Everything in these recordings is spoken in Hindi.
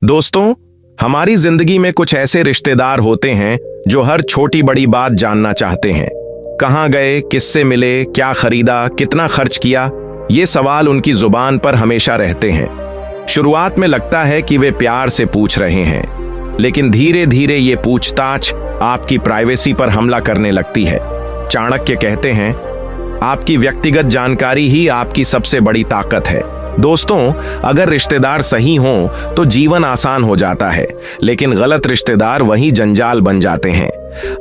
दोस्तों, हमारी जिंदगी में कुछ ऐसे रिश्तेदार होते हैं जो हर छोटी बड़ी बात जानना चाहते हैं। कहाँ गए, किससे मिले, क्या खरीदा, कितना खर्च किया, ये सवाल उनकी जुबान पर हमेशा रहते हैं। शुरुआत में लगता है कि वे प्यार से पूछ रहे हैं, लेकिन धीरे धीरे ये पूछताछ आपकी प्राइवेसी पर हमला करने लगती है। चाणक्य कहते हैं, आपकी व्यक्तिगत जानकारी ही आपकी सबसे बड़ी ताकत है। दोस्तों, अगर रिश्तेदार सही हों तो जीवन आसान हो जाता है, लेकिन गलत रिश्तेदार वही जंजाल बन जाते हैं।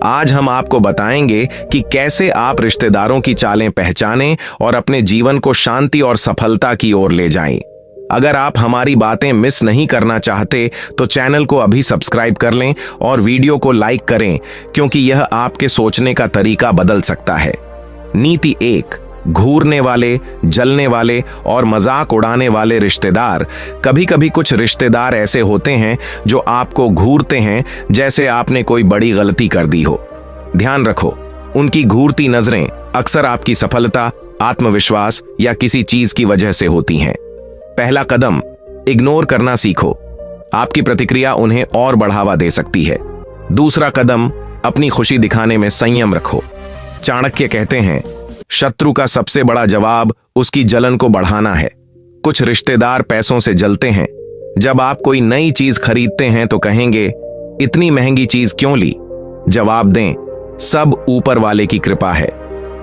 आज हम आपको बताएंगे कि कैसे आप रिश्तेदारों की चालें पहचानें और अपने जीवन को शांति और सफलता की ओर ले जाएं। अगर आप हमारी बातें मिस नहीं करना चाहते तो चैनल को अभी सब्सक्राइब कर लें और वीडियो को लाइक करें, क्योंकि यह आपके सोचने का तरीका बदल सकता है। नीति 1, घूरने वाले, जलने वाले और मजाक उड़ाने वाले रिश्तेदार। कभी कभी कुछ रिश्तेदार ऐसे होते हैं जो आपको घूरते हैं जैसे आपने कोई बड़ी गलती कर दी हो। ध्यान रखो, उनकी घूरती नजरें अक्सर आपकी सफलता, आत्मविश्वास या किसी चीज की वजह से होती हैं। पहला कदम, इग्नोर करना सीखो। आपकी प्रतिक्रिया उन्हें और बढ़ावा दे सकती है। दूसरा कदम, अपनी खुशी दिखाने में संयम रखो। चाणक्य कहते हैं, शत्रु का सबसे बड़ा जवाब उसकी जलन को बढ़ाना है। कुछ रिश्तेदार पैसों से जलते हैं। जब आप कोई नई चीज खरीदते हैं तो कहेंगे, इतनी महंगी चीज क्यों ली? जवाब दें, सब ऊपर वाले की कृपा है।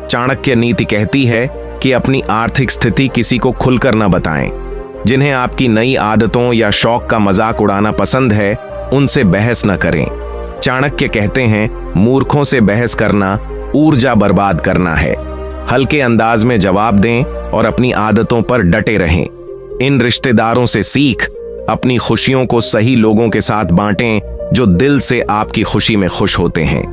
चाणक्य नीति कहती है कि अपनी आर्थिक स्थिति किसी को खुलकर न बताएं। जिन्हें आपकी नई आदतों या शौक का मजाक उड़ाना पसंद है, उनसे बहस न करें। चाणक्य कहते हैं, मूर्खों से बहस करना ऊर्जा बर्बाद करना है। हल्के अंदाज में जवाब दें और अपनी आदतों पर डटे रहें। इन रिश्तेदारों से सीख, अपनी खुशियों को सही लोगों के साथ बांटें जो दिल से आपकी खुशी में खुश होते हैं।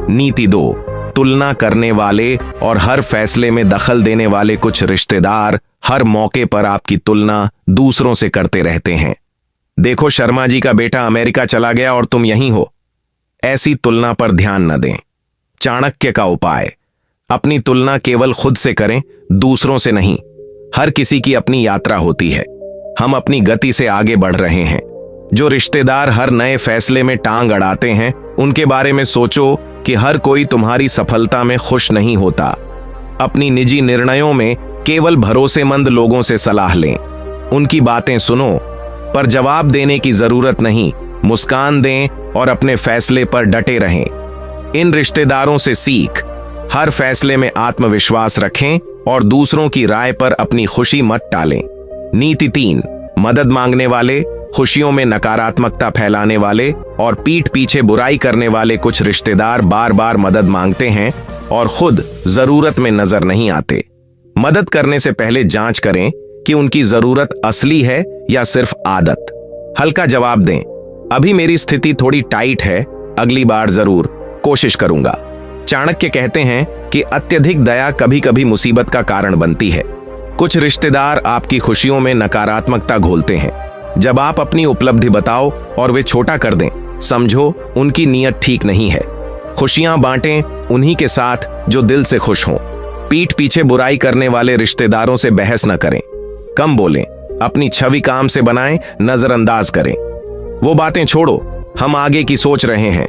नीति 2, तुलना करने वाले और हर फैसले में दखल देने वाले कुछ रिश्तेदार हर मौके पर आपकी तुलना दूसरों से करते रहते हैं। देखो, शर्मा जी का बेटा अमेरिका चला गया और तुम यहीं हो। ऐसी तुलना पर ध्यान न दें। चाणक्य का उपाय, अपनी तुलना केवल खुद से करें, दूसरों से नहीं। हर किसी की अपनी यात्रा होती है। हम अपनी गति से आगे बढ़ रहे हैं। जो रिश्तेदार हर नए फैसले में टांग अड़ाते हैं, उनके बारे में सोचो कि हर कोई तुम्हारी सफलता में खुश नहीं होता। अपनी निजी निर्णयों में केवल भरोसेमंद लोगों से सलाह लें। उनकी बातें सुनो, पर जवाब देने की जरूरत नहीं। मुस्कान दें और अपने फैसले पर डटे रहें। इन रिश्तेदारों से सीख, हर फैसले में आत्मविश्वास रखें और दूसरों की राय पर अपनी खुशी मत टालें। नीति 3, मदद मांगने वाले, खुशियों में नकारात्मकता फैलाने वाले और पीठ पीछे बुराई करने वाले कुछ रिश्तेदार बार बार मदद मांगते हैं और खुद जरूरत में नजर नहीं आते। मदद करने से पहले जांच करें कि उनकी जरूरत असली है या सिर्फ आदत। हल्का जवाब दें, अभी मेरी स्थिति थोड़ी टाइट है, अगली बार जरूर कोशिश करूंगा। चाणक्य कहते हैं कि अत्यधिक दया कभी कभी मुसीबत का कारण बनती है। कुछ रिश्तेदार आपकी खुशियों में नकारात्मकता घोलते हैं। जब आप अपनी उपलब्धि बताओ और वे छोटा कर दें, समझो उनकी नीयत ठीक नहीं है। खुशियां बांटें उन्हीं के साथ जो दिल से खुश हों। पीठ पीछे बुराई करने वाले रिश्तेदारों से बहस न करें। कम बोलें, अपनी छवि काम से बनाएं, नजरअंदाज करें। वो बातें छोड़ो, हम आगे की सोच रहे हैं।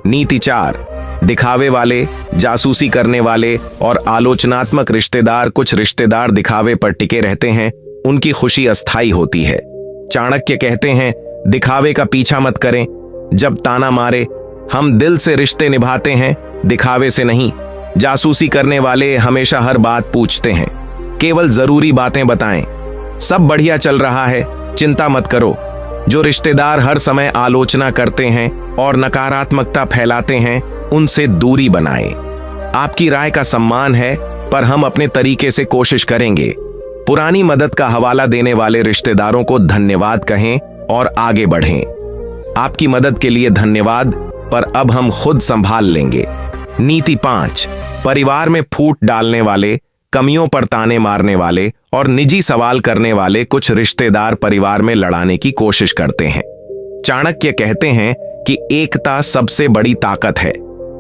नीति 4, दिखावे वाले, जासूसी करने वाले और आलोचनात्मक रिश्तेदार। कुछ रिश्तेदार दिखावे पर टिके रहते हैं, उनकी खुशी अस्थायी होती है। चाणक्य कहते हैं, दिखावे का पीछा मत करें। जब ताना मारे, हम दिल से रिश्ते निभाते हैं, दिखावे से नहीं। जासूसी करने वाले हमेशा हर बात पूछते हैं, केवल जरूरी बातें बताएं। सब बढ़िया चल रहा है, चिंता मत करो। जो रिश्तेदार हर समय आलोचना करते हैं और नकारात्मकता फैलाते हैं, उनसे दूरी बनाएं। आपकी राय का सम्मान है, पर हम अपने तरीके से कोशिश करेंगे। पुरानी मदद का हवाला देने वाले रिश्तेदारों को धन्यवाद कहें और आगे बढ़ें। आपकी मदद के लिए धन्यवाद, पर अब हम खुद संभाल लेंगे। नीति 5, परिवार में फूट डालने वाले, कमियों पर ताने मारने वाले और निजी सवाल करने वाले कुछ रिश्तेदार परिवार में लड़ाने की कोशिश करते हैं। चाणक्य कहते हैं कि एकता सबसे बड़ी ताकत है।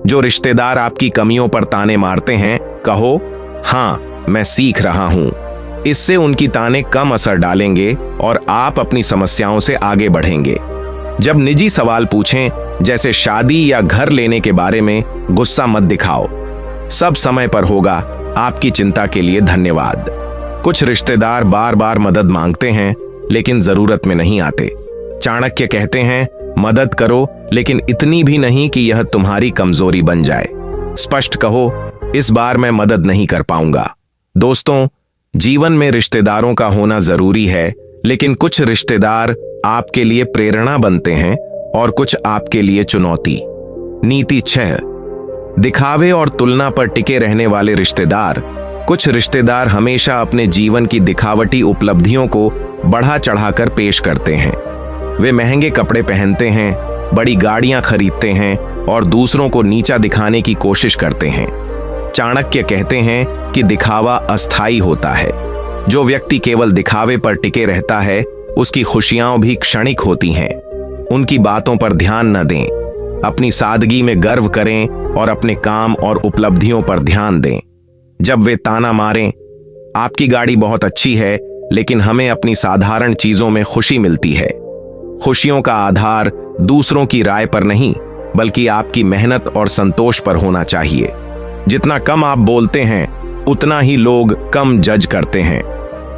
जो रिश्तेदार आपकी कमियों पर ताने मारते हैं, कहो, हाँ, मैं सीख रहा हूं। इससे उनकी ताने कम असर डालेंगे और आप अपनी समस्याओं से आगे बढ़ेंगे। जब निजी सवाल पूछें, जैसे शादी या घर लेने के बारे में, गुस्सा मत दिखाओ। सब समय पर होगा। आपकी चिंता के लिए धन्यवाद। कुछ रिश्तेदार बार बार मदद मांगते हैं लेकिन जरूरत में नहीं आते। चाणक्य कहते हैं, मदद करो लेकिन इतनी भी नहीं कि यह तुम्हारी कमजोरी बन जाए। स्पष्ट कहो, इस बार मैं मदद नहीं कर पाऊंगा। दोस्तों, जीवन में रिश्तेदारों का होना जरूरी है, लेकिन कुछ रिश्तेदार आपके लिए प्रेरणा बनते हैं और कुछ आपके लिए चुनौती। नीति 6, दिखावे और तुलना पर टिके रहने वाले रिश्तेदार। कुछ रिश्तेदार हमेशा अपने जीवन की दिखावटी उपलब्धियों को बढ़ा चढ़ाकर पेश करते हैं। वे महंगे कपड़े पहनते हैं, बड़ी गाड़ियां खरीदते हैं और दूसरों को नीचा दिखाने की कोशिश करते हैं। चाणक्य कहते हैं कि दिखावा अस्थायी होता है। जो व्यक्ति केवल दिखावे पर टिके रहता है, उसकी खुशियां भी क्षणिक होती हैं। उनकी बातों पर ध्यान न दें, अपनी सादगी में गर्व करें और अपने काम और उपलब्धियों पर ध्यान दें। जब वे ताना मारें, आपकी गाड़ी बहुत अच्छी है लेकिन हमें अपनी साधारण चीजों में खुशी मिलती है। खुशियों का आधार दूसरों की राय पर नहीं, बल्कि आपकी मेहनत और संतोष पर होना चाहिए। जितना कम आप बोलते हैं, उतना ही लोग कम जज करते हैं।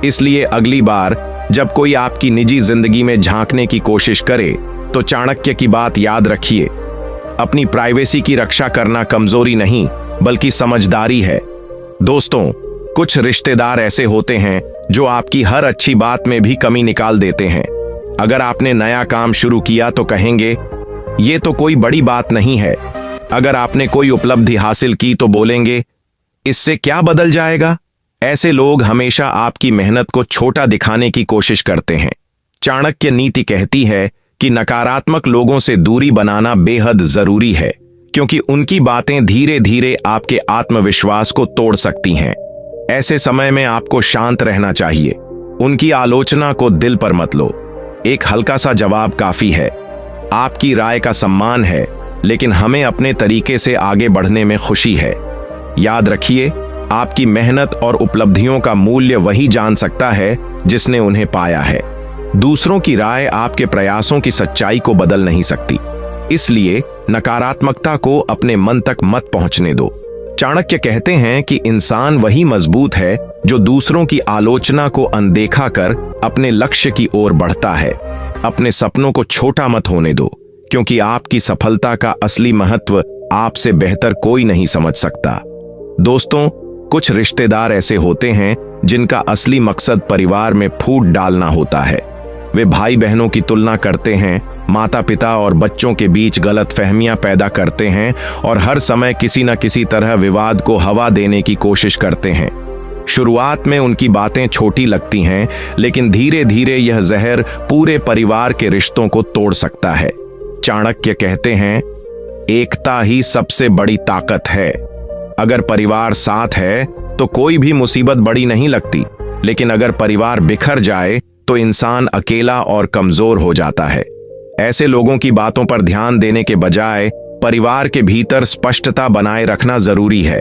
इसलिए अगली बार जब कोई आपकी निजी जिंदगी में झांकने की कोशिश करे, तो चाणक्य की बात याद रखिए। अपनी प्राइवेसी की रक्षा करना कमजोरी नहीं, बल्कि समझदारी है। दोस्तों, कुछ रिश्तेदार ऐसे होते हैं जो आपकी हर अच्छी बात में भी कमी निकाल देते हैं। अगर आपने नया काम शुरू किया तो कहेंगे, ये तो कोई बड़ी बात नहीं है। अगर आपने कोई उपलब्धि हासिल की तो बोलेंगे, इससे क्या बदल जाएगा। ऐसे लोग हमेशा आपकी मेहनत को छोटा दिखाने की कोशिश करते हैं। चाणक्य नीति कहती है कि नकारात्मक लोगों से दूरी बनाना बेहद जरूरी है, क्योंकि उनकी बातें धीरे धीरे आपके आत्मविश्वास को तोड़ सकती हैं। ऐसे समय में आपको शांत रहना चाहिए। उनकी आलोचना को दिल पर मत लो। एक हल्का सा जवाब काफी है। आपकी राय का सम्मान है, लेकिन हमें अपने तरीके से आगे बढ़ने में खुशी है। याद रखिए, आपकी मेहनत और उपलब्धियों का मूल्य वही जान सकता है जिसने उन्हें पाया है। दूसरों की राय आपके प्रयासों की सच्चाई को बदल नहीं सकती। इसलिए नकारात्मकता को अपने मन तक मत पहुंचने दो। चाणक्य कहते हैं कि इंसान वही मजबूत है जो दूसरों की आलोचना को अनदेखा कर अपने लक्ष्य की ओर बढ़ता है। अपने सपनों को छोटा मत होने दो, क्योंकि आपकी सफलता का असली महत्व आपसे बेहतर कोई नहीं समझ सकता। दोस्तों, कुछ रिश्तेदार ऐसे होते हैं जिनका असली मकसद परिवार में फूट डालना होता है। वे भाई बहनों की तुलना करते हैं, माता पिता और बच्चों के बीच गलतफहमियां पैदा करते हैं और हर समय किसी न किसी तरह विवाद को हवा देने की कोशिश करते हैं। शुरुआत में उनकी बातें छोटी लगती हैं, लेकिन धीरे धीरे यह जहर पूरे परिवार के रिश्तों को तोड़ सकता है। चाणक्य कहते हैं, एकता ही सबसे बड़ी ताकत है। अगर परिवार साथ है तो कोई भी मुसीबत बड़ी नहीं लगती, लेकिन अगर परिवार बिखर जाए तो इंसान अकेला और कमजोर हो जाता है। ऐसे लोगों की बातों पर ध्यान देने के बजाय परिवार के भीतर स्पष्टता बनाए रखना जरूरी है।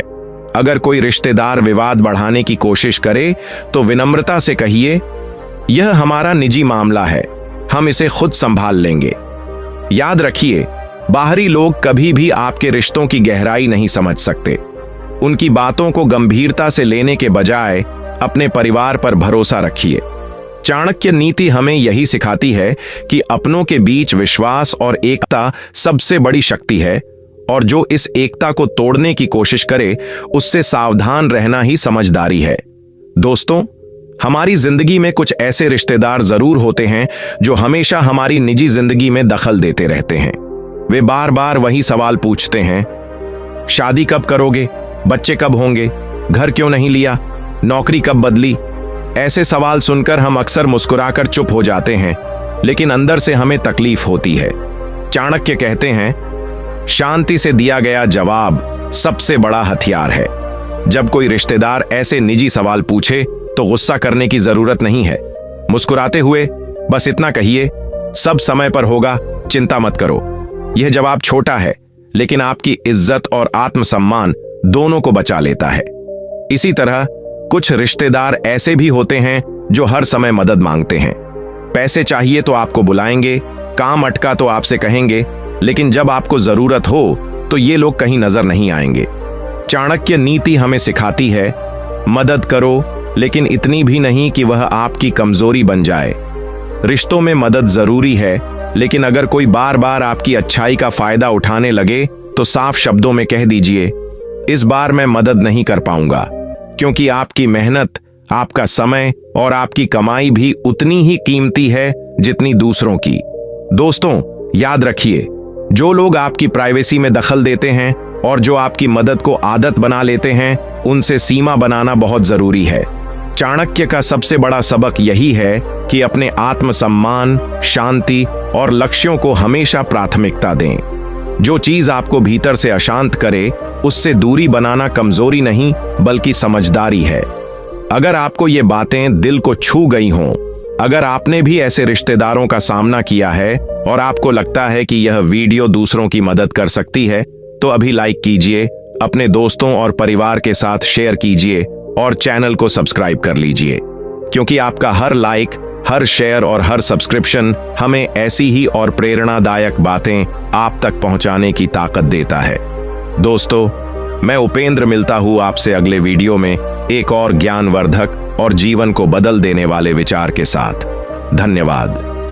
अगर कोई रिश्तेदार विवाद बढ़ाने की कोशिश करे तो विनम्रता से कहिए, यह हमारा निजी मामला है, हम इसे खुद संभाल लेंगे। याद रखिए, बाहरी लोग कभी भी आपके रिश्तों की गहराई नहीं समझ सकते। उनकी बातों को गंभीरता से लेने के बजाय अपने परिवार पर भरोसा रखिए। चाणक्य नीति हमें यही सिखाती है कि अपनों के बीच विश्वास और एकता सबसे बड़ी शक्ति है, और जो इस एकता को तोड़ने की कोशिश करे, उससे सावधान रहना ही समझदारी है। दोस्तों, हमारी जिंदगी में कुछ ऐसे रिश्तेदार जरूर होते हैं जो हमेशा हमारी निजी जिंदगी में दखल देते रहते हैं। वे बार बार वही सवाल पूछते हैं, शादी कब करोगे, बच्चे कब होंगे, घर क्यों नहीं लिया, नौकरी कब बदली। ऐसे सवाल सुनकर हम अक्सर मुस्कुराकर चुप हो जाते हैं, लेकिन अंदर से हमें तकलीफ होती है। चाणक्य कहते हैं, शांति से दिया गया जवाब सबसे बड़ा हथियार है। जब कोई रिश्तेदार ऐसे निजी सवाल पूछे तो गुस्सा करने की जरूरत नहीं है। मुस्कुराते हुए बस इतना कहिए, सब समय पर होगा, चिंता मत करो। यह जवाब छोटा है, लेकिन आपकी इज्जत और आत्मसम्मान दोनों को बचा लेता है। इसी तरह कुछ रिश्तेदार ऐसे भी होते हैं जो हर समय मदद मांगते हैं। पैसे चाहिए तो आपको बुलाएंगे, काम अटका तो आपसे कहेंगे, लेकिन जब आपको जरूरत हो तो ये लोग कहीं नजर नहीं आएंगे। चाणक्य नीति हमें सिखाती है, मदद करो लेकिन इतनी भी नहीं कि वह आपकी कमजोरी बन जाए। रिश्तों में मदद जरूरी है, लेकिन अगर कोई बार बार आपकी अच्छाई का फायदा उठाने लगे तो साफ शब्दों में कह दीजिए, इस बार मैं मदद नहीं कर पाऊंगा, क्योंकि आपकी मेहनत, आपका समय और आपकी कमाई भी उतनी ही कीमती है जितनी दूसरों की। दोस्तों, याद रखिए, जो लोग आपकी प्राइवेसी में दखल देते हैं और जो आपकी मदद को आदत बना लेते हैं, उनसे सीमा बनाना बहुत जरूरी है। चाणक्य का सबसे बड़ा सबक यही है कि अपने आत्मसम्मान, शांति और लक्ष्यों को हमेशा प्राथमिकता दें। जो चीज आपको भीतर से अशांत करे, उससे दूरी बनाना कमजोरी नहीं बल्कि समझदारी है। अगर आपको ये बातें दिल को छू गई हों, अगर आपने भी ऐसे रिश्तेदारों का सामना किया है और आपको लगता है कि यह वीडियो दूसरों की मदद कर सकती है, तो अभी लाइक कीजिए, अपने दोस्तों और परिवार के साथ शेयर कीजिए और चैनल को सब्सक्राइब कर लीजिए, क्योंकि आपका हर लाइक, हर शेयर और हर सब्सक्रिप्शन हमें ऐसी ही और प्रेरणादायक बातें आप तक पहुंचाने की ताकत देता है। दोस्तों, मैं उपेंद्र मिलता हूं आपसे अगले वीडियो में एक और ज्ञानवर्धक और जीवन को बदल देने वाले विचार के साथ। धन्यवाद।